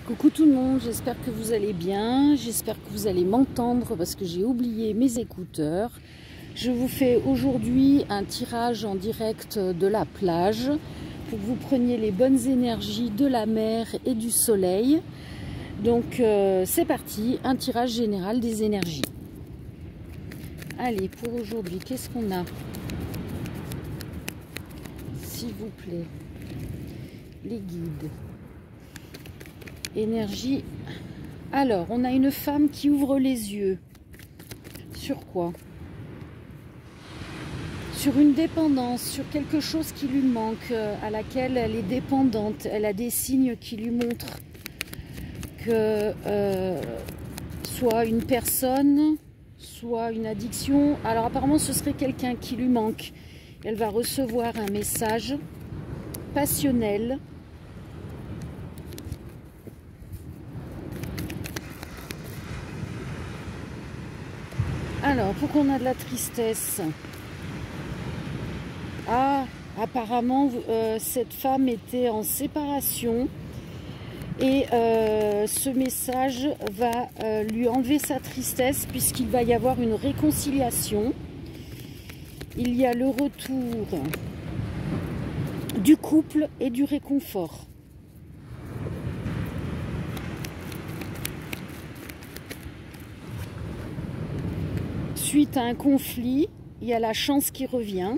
Coucou tout le monde, j'espère que vous allez bien, j'espère que vous allez m'entendre parce que j'ai oublié mes écouteurs. Je vous fais aujourd'hui un tirage en direct de la plage pour que vous preniez les bonnes énergies de la mer et du soleil. Donc c'est parti, un tirage général des énergies. Allez, pour aujourd'hui, qu'est-ce qu'on a? S'il vous plaît, les guides. Énergie. Alors, on a une femme qui ouvre les yeux. Sur quoi? Sur une dépendance, sur quelque chose qui lui manque, à laquelle elle est dépendante. Elle a des signes qui lui montrent que soit une personne, soit une addiction. Alors apparemment, ce serait quelqu'un qui lui manque. Elle va recevoir un message passionnel. Alors, pourquoi on a de la tristesse? Ah, apparemment, cette femme était en séparation et ce message va lui enlever sa tristesse puisqu'il va y avoir une réconciliation. Il y a le retour du couple et du réconfort. Suite à un conflit, il y a la chance qui revient.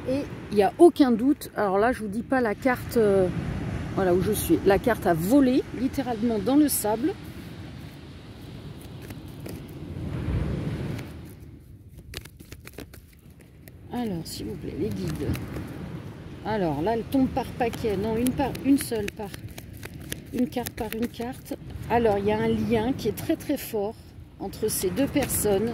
Et il n'y a aucun doute, alors là je vous dis pas la carte, voilà où je suis, la carte a volé littéralement dans le sable. Alors s'il vous plaît, les guides. Alors là elle tombe par paquet, non une seule par une carte par une carte. Alors il y a un lien qui est très très fort entre ces deux personnes.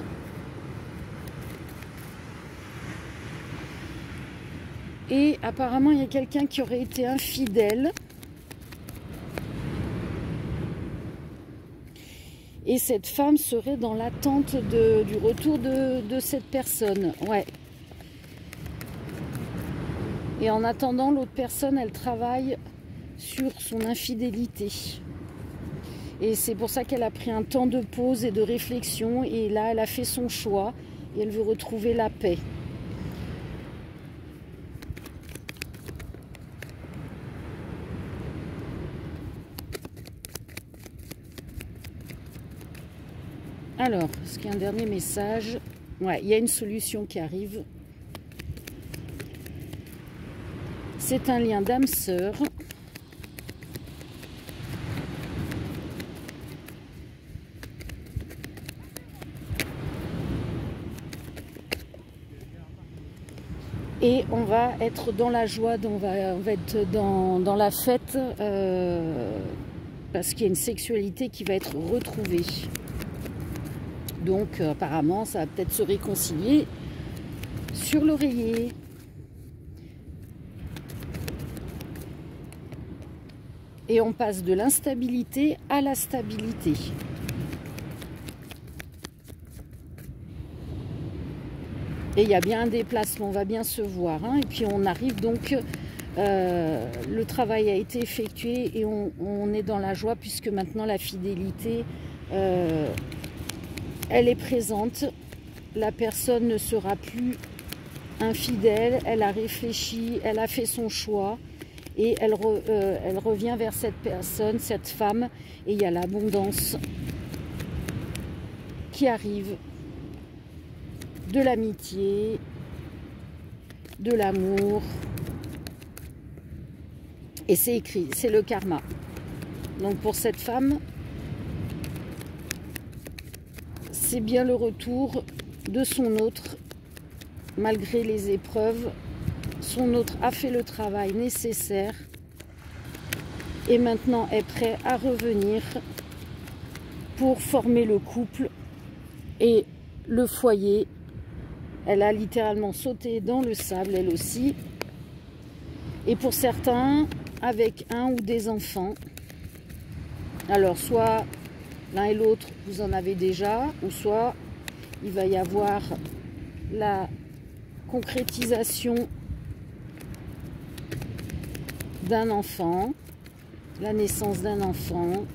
Et apparemment il y a quelqu'un qui aurait été infidèle. Et cette femme serait dans l'attente du retour de cette personne. Ouais. Et en attendant, l'autre personne, elle travaille sur son infidélité. Et c'est pour ça qu'elle a pris un temps de pause et de réflexion. Et là, elle a fait son choix et elle veut retrouver la paix. Alors, est-ce qu'il y a un dernier message? Ouais, il y a une solution qui arrive. C'est un lien d'âme sœur. Et on va être dans la joie, on va être dans la fête, parce qu'il y a une sexualité qui va être retrouvée. Donc apparemment, ça va peut-être se réconcilier sur l'oreiller. Et on passe de l'instabilité à la stabilité. Et il y a bien un déplacement, on va bien se voir. Hein. Et puis on arrive donc, le travail a été effectué et on est dans la joie puisque maintenant la fidélité, elle est présente. La personne ne sera plus infidèle, elle a réfléchi, elle a fait son choix. Et elle revient vers cette personne, cette femme, et il y a l'abondance qui arrive, de l'amitié, de l'amour, et c'est écrit, c'est le karma. Donc pour cette femme, c'est bien le retour de son autre, malgré les épreuves. Son autre a fait le travail nécessaire et maintenant est prêt à revenir pour former le couple et le foyer. Elle a littéralement sauté dans le sable, elle aussi. Et pour certains, avec un ou des enfants. Alors, soit l'un et l'autre, vous en avez déjà, ou soit il va y avoir la concrétisation d'un enfant, la naissance d'un enfant.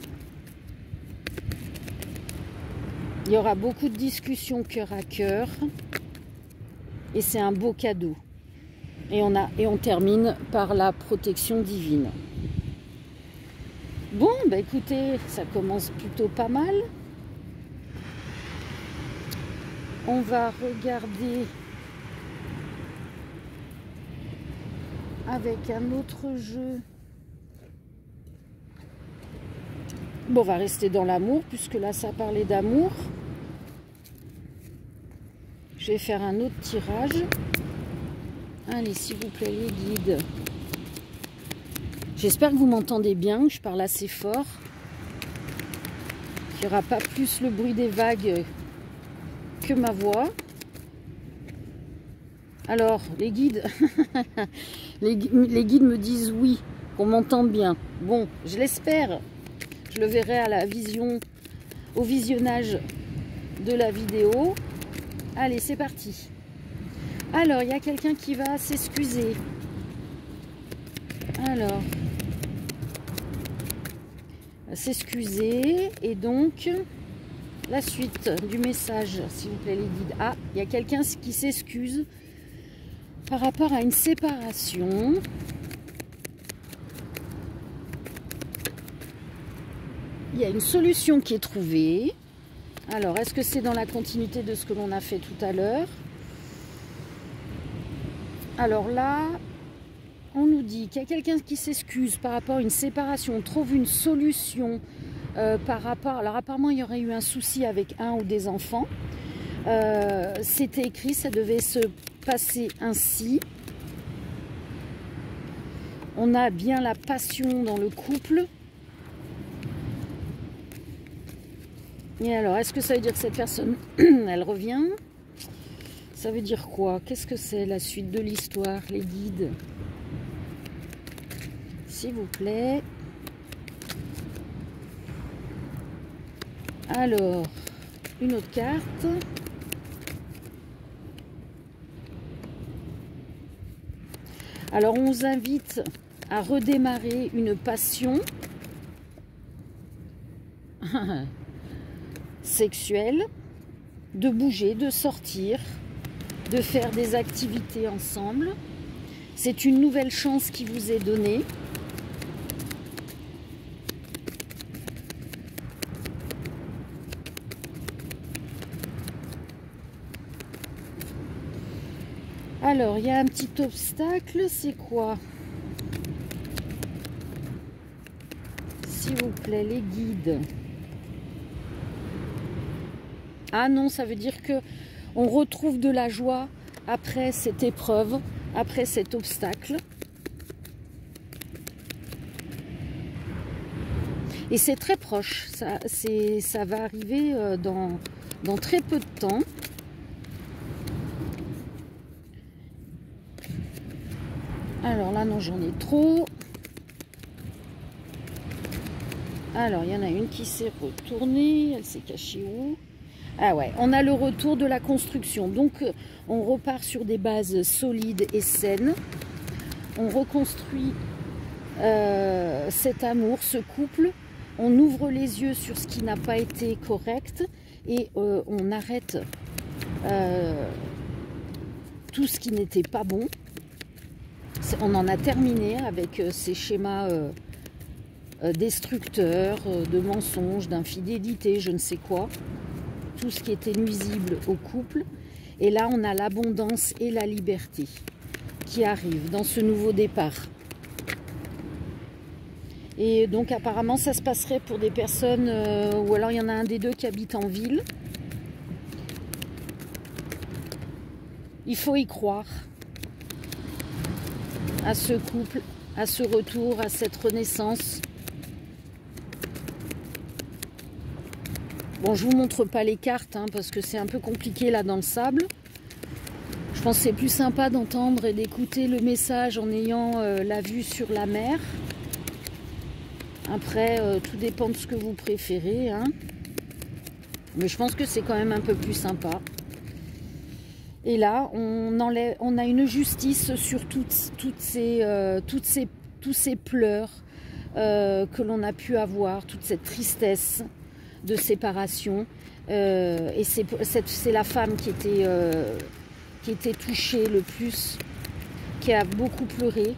Il y aura beaucoup de discussions cœur à cœur et c'est un beau cadeau. Et on termine par la protection divine. Bon, bah écoutez, ça commence plutôt pas mal. On va regarder avec un autre jeu. Bon, on va rester dans l'amour, puisque là, ça parlait d'amour. Je vais faire un autre tirage. Allez, s'il vous plaît, les guides. J'espère que vous m'entendez bien, que je parle assez fort. Qu'il n'y aura pas plus le bruit des vagues que ma voix. Alors, les guides, les guides me disent oui, qu'on m'entend bien. Bon, je l'espère. Je le verrai à la vision, au visionnage de la vidéo. Allez, c'est parti. Alors, il y a quelqu'un qui va s'excuser. Alors, s'excuser. Et donc, la suite du message, s'il vous plaît, les guides. Ah, il y a quelqu'un qui s'excuse par rapport à une séparation. Il y a une solution qui est trouvée. Alors, est-ce que c'est dans la continuité de ce que l'on a fait tout à l'heure? Alors là, on nous dit qu'il y a quelqu'un qui s'excuse par rapport à une séparation. On trouve une solution par rapport... Alors apparemment, il y aurait eu un souci avec un ou des enfants. C'était écrit, ça devait se passer ainsi. On a bien la passion dans le couple. Et alors, est-ce que ça veut dire que cette personne, elle revient? Ça veut dire quoi? Qu'est-ce que c'est la suite de l'histoire, les guides? S'il vous plaît. Alors, une autre carte. Alors, on vous invite à redémarrer une passion sexuelle, de bouger, de sortir, de faire des activités ensemble. C'est une nouvelle chance qui vous est donnée. Alors, il y a un petit obstacle, c'est quoi? S'il vous plaît, les guides. Ah non, ça veut dire que on retrouve de la joie après cette épreuve, après cet obstacle. Et c'est très proche, ça va arriver dans très peu de temps. Alors là, non, j'en ai trop. Alors, il y en a une qui s'est retournée. Elle s'est cachée où? Ah ouais, on a le retour de la construction. Donc, on repart sur des bases solides et saines. On reconstruit cet amour, ce couple. On ouvre les yeux sur ce qui n'a pas été correct. Et on arrête tout ce qui n'était pas bon. On en a terminé avec ces schémas destructeurs, de mensonges, d'infidélité, je ne sais quoi. Tout ce qui était nuisible au couple. Et là, on a l'abondance et la liberté qui arrivent dans ce nouveau départ. Et donc, apparemment, ça se passerait pour des personnes, ou alors il y en a un des deux qui habite en ville. Il faut y croire à ce couple, à ce retour, à cette renaissance. Bon, je vous montre pas les cartes, hein, parce que c'est un peu compliqué là dans le sable. Je pense que c'est plus sympa d'entendre et d'écouter le message en ayant la vue sur la mer. Après, tout dépend de ce que vous préférez, hein. Mais je pense que c'est quand même un peu plus sympa. Et là, on a une justice sur toutes ces tous ces pleurs que l'on a pu avoir, toute cette tristesse de séparation. Et c'est la femme qui était touchée le plus, qui a beaucoup pleuré.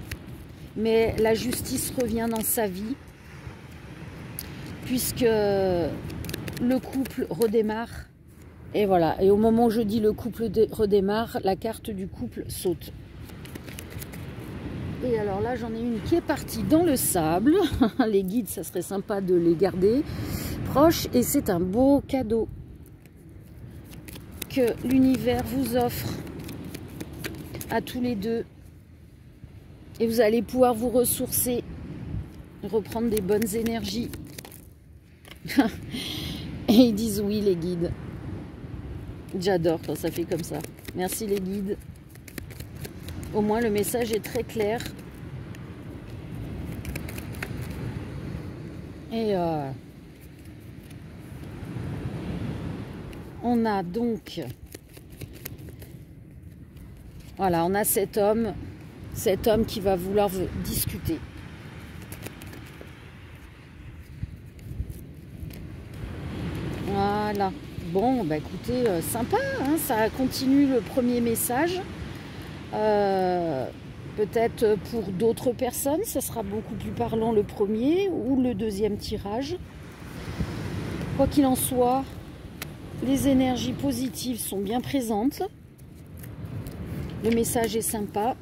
Mais la justice revient dans sa vie, puisque le couple redémarre. Et voilà, et au moment où je dis le couple redémarre, la carte du couple saute. Et alors là, j'en ai une qui est partie dans le sable. Les guides, ça serait sympa de les garder proches. Et c'est un beau cadeau que l'univers vous offre à tous les deux. Et vous allez pouvoir vous ressourcer, reprendre des bonnes énergies. Et ils disent oui, les guides. J'adore quand ça fait comme ça. Merci les guides. Au moins le message est très clair. Et on a donc... Voilà, on a cet homme qui va vouloir discuter. Voilà. Bon, bah écoutez, sympa, hein, ça continue le premier message. Peut-être pour d'autres personnes, ça sera beaucoup plus parlant le premier ou le deuxième tirage. Quoi qu'il en soit, les énergies positives sont bien présentes. Le message est sympa.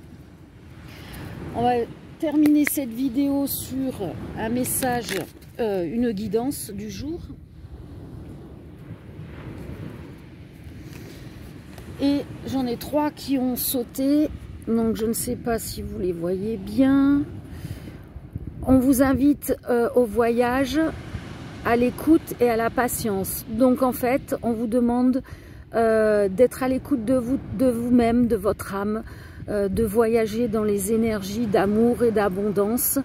On va terminer cette vidéo sur un message, une guidance du jour. Et j'en ai 3 qui ont sauté, donc je ne sais pas si vous les voyez bien. On vous invite au voyage, à l'écoute et à la patience. Donc en fait, on vous demande d'être à l'écoute de vous-même, de votre âme, de voyager dans les énergies d'amour et d'abondance,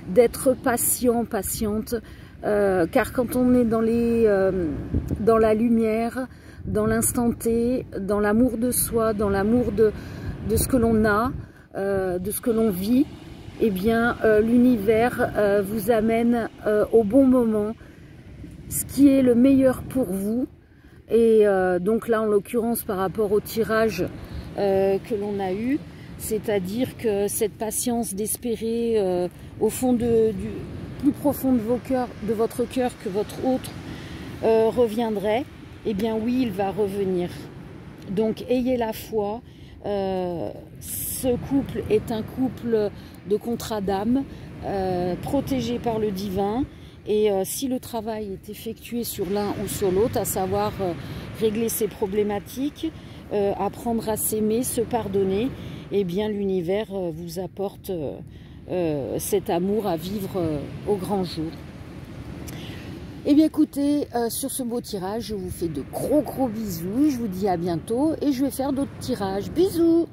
d'être patient, patiente, car quand on est dans la lumière, dans l'instant T, dans l'amour de soi, dans l'amour de ce que l'on a, de ce que l'on vit, eh bien l'univers vous amène au bon moment, ce qui est le meilleur pour vous. Et donc là, en l'occurrence, par rapport au tirage que l'on a eu, c'est-à-dire que cette patience d'espérer au fond du plus profond de votre cœur que votre autre reviendrait, eh bien oui, il va revenir. Donc ayez la foi. Ce couple est un couple de contrat d'âme, protégé par le divin. Et si le travail est effectué sur l'un ou sur l'autre, à savoir régler ses problématiques, apprendre à s'aimer, se pardonner, eh bien l'univers vous apporte cet amour à vivre au grand jour. Eh bien écoutez, sur ce beau tirage, je vous fais de gros bisous, je vous dis à bientôt et je vais faire d'autres tirages. Bisous!